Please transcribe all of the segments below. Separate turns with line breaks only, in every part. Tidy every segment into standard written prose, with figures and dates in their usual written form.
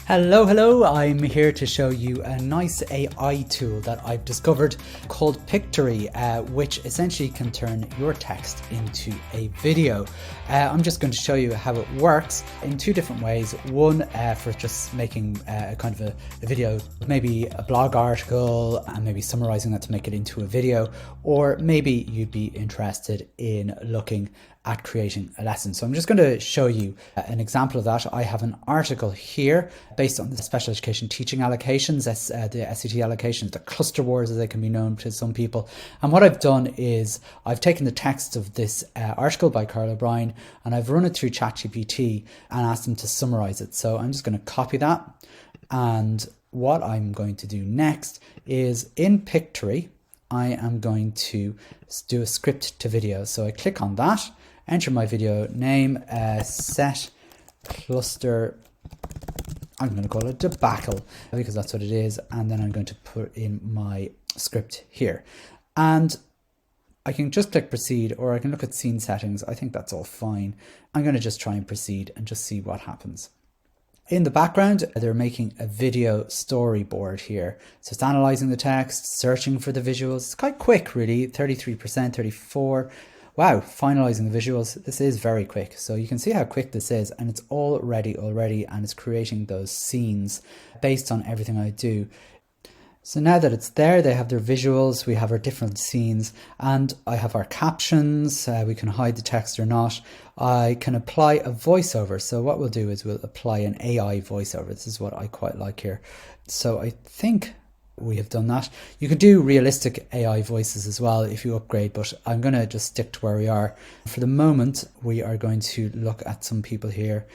Hello, I'm here to show you a nice AI tool that I've discovered called Pictory, which essentially can turn your text into a video. I'm just going to show you how it works in two different ways. One for just making a kind of a video, maybe a blog article, and maybe summarizing that to make it into a video, or maybe you'd be interested in looking at creating a lesson. So I'm just going to show you an example of that. I have an article here based on the special education teaching allocations, the SET allocations, the cluster wars as they can be known to some people. And what I've done is I've taken the text of this article by Carl O'Brien and I've run it through ChatGPT and asked them to summarize it. So I'm just going to copy that. And what I'm going to do next is in Pictory, I am going to do a script to video. So I click on that, enter my video name, set cluster, I'm going to call it debacle because that's what it is. And then I'm going to put in my script here. And I can just click proceed, or I can look at scene settings. I think that's all fine. I'm going to just try and proceed and just see what happens. In the background, they're making a video storyboard here. So it's analyzing the text, searching for the visuals. It's quite quick, really. 33%, 34%. Wow, finalizing the visuals. This is very quick. So you can see how quick this is, and it's all ready already, and it's creating those scenes based on everything I do. So now that it's there, they have their visuals, we have our different scenes, and I have our captions. We can hide the text or not. I can apply a voiceover. So what we'll do is we'll apply an AI voiceover. This is what I quite like here. So I think we have done that. You can do realistic AI voices as well if you upgrade, but I'm going to just stick to where we are. For the moment, we are going to look at some people here.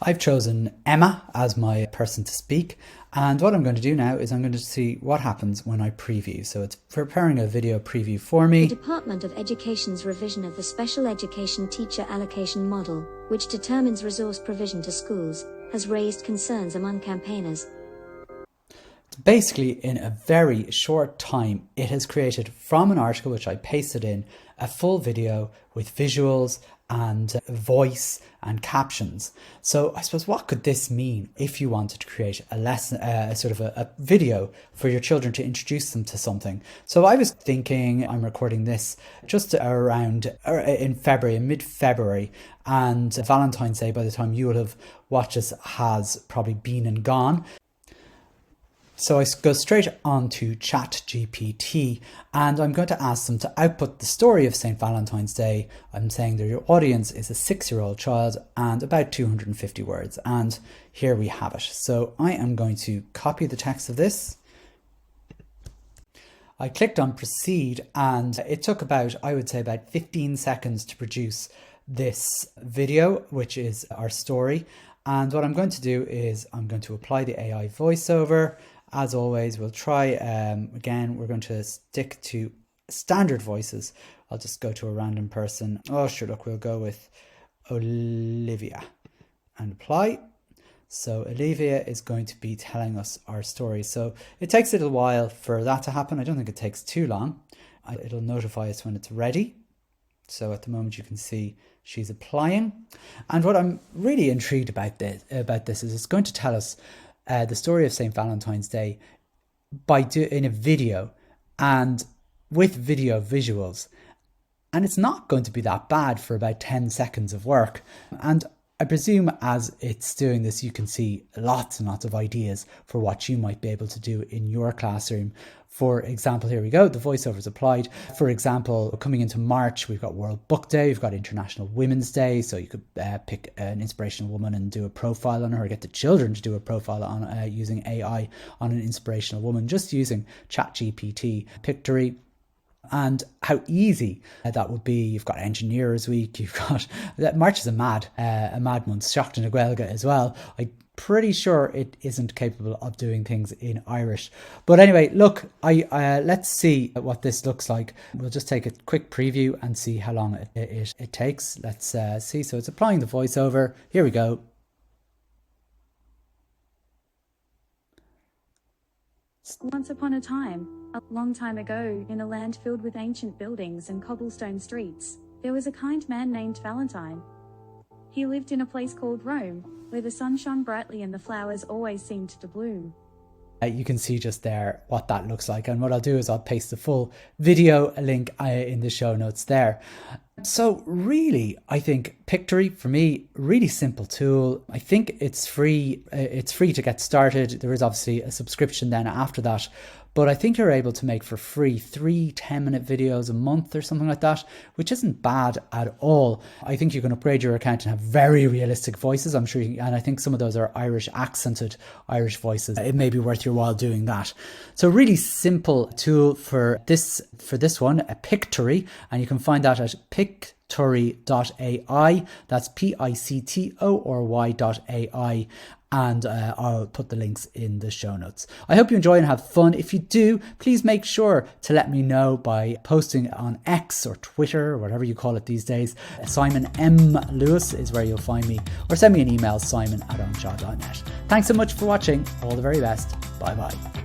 I've chosen Emma as my person to speak, and what I'm going to do now is I'm going to see what happens when I preview. So it's preparing a video preview for me.
The Department of Education's revision of the Special Education Teacher Allocation Model, which determines resource provision to schools, has raised concerns among campaigners.
Basically, in a very short time, it has created from an article which I pasted in a full video with visuals and voice and captions. So I suppose what could this mean if you wanted to create a lesson, sort of a video for your children to introduce them to something? So I was thinking, I'm recording this just around in February, in mid-February, and Valentine's Day, by the time you will have watched this, has probably been and gone. So I go straight on to ChatGPT and I'm going to ask them to output the story of St. Valentine's Day. I'm saying that your audience is a 6-year-old child and about 250 words. And here we have it. So I am going to copy the text of this. I clicked on proceed and it took about, I would say about 15 seconds to produce this video, which is our story. And what I'm going to do is I'm going to apply the AI voiceover. As always, we'll try, again, we're going to stick to standard voices. I'll just go to a random person. Oh, sure, look, we'll go with Olivia and apply. So Olivia is going to be telling us our story. So it takes a little while for that to happen. I don't think it takes too long. It'll notify us when it's ready. So at the moment you can see she's applying. And what I'm really intrigued about this is it's going to tell us the story of St. Valentine's Day in a video and with video visuals. And it's not going to be that bad for about 10 seconds of work. And I presume as it's doing this, you can see lots and lots of ideas for what you might be able to do in your classroom. For example, here we go, the voiceover is applied. For example, coming into March, we've got World Book Day, we've got International Women's Day. So you could pick an inspirational woman and do a profile on her, or get the children to do a profile on using AI on an inspirational woman, just using ChatGPT, Pictory. And how easy that would be. You've got Engineers Week, you've got March is a mad month, Seachtain na Gaeilge as well. I'm pretty sure it isn't capable of doing things in Irish. But anyway, look, let's see what this looks like. We'll just take a quick preview and see how long it takes. Let's see. So it's applying the voiceover. Here we go.
Once upon a time, a long time ago, in a land filled with ancient buildings and cobblestone streets, there was a kind man named Valentine. He lived in a place called Rome, where the sun shone brightly and the flowers always seemed to bloom.
You can see just there what that looks like. And what I'll do is I'll paste the full video link in the show notes there. So really, I think Pictory, for me, really simple tool. I think it's free. It's free to get started. There is obviously a subscription then after that. But I think you're able to make for free 3 10-minute videos a month or something like that, which isn't bad at all. I think you can upgrade your account and have very realistic voices. I'm sure, and I think some of those are Irish accented Irish voices. It may be worth your while doing that. So really simple tool for this one, a Pictory, and you can find that at Pictory.ai. That's Pictory.ai. And I'll put the links in the show notes. I hope you enjoy and have fun. If you do, please make sure to let me know by posting on X or Twitter, or whatever you call it these days. Simon M. Lewis is where you'll find me, or send me an email, simon@onshaw.net. Thanks so much for watching. All the very best. Bye bye.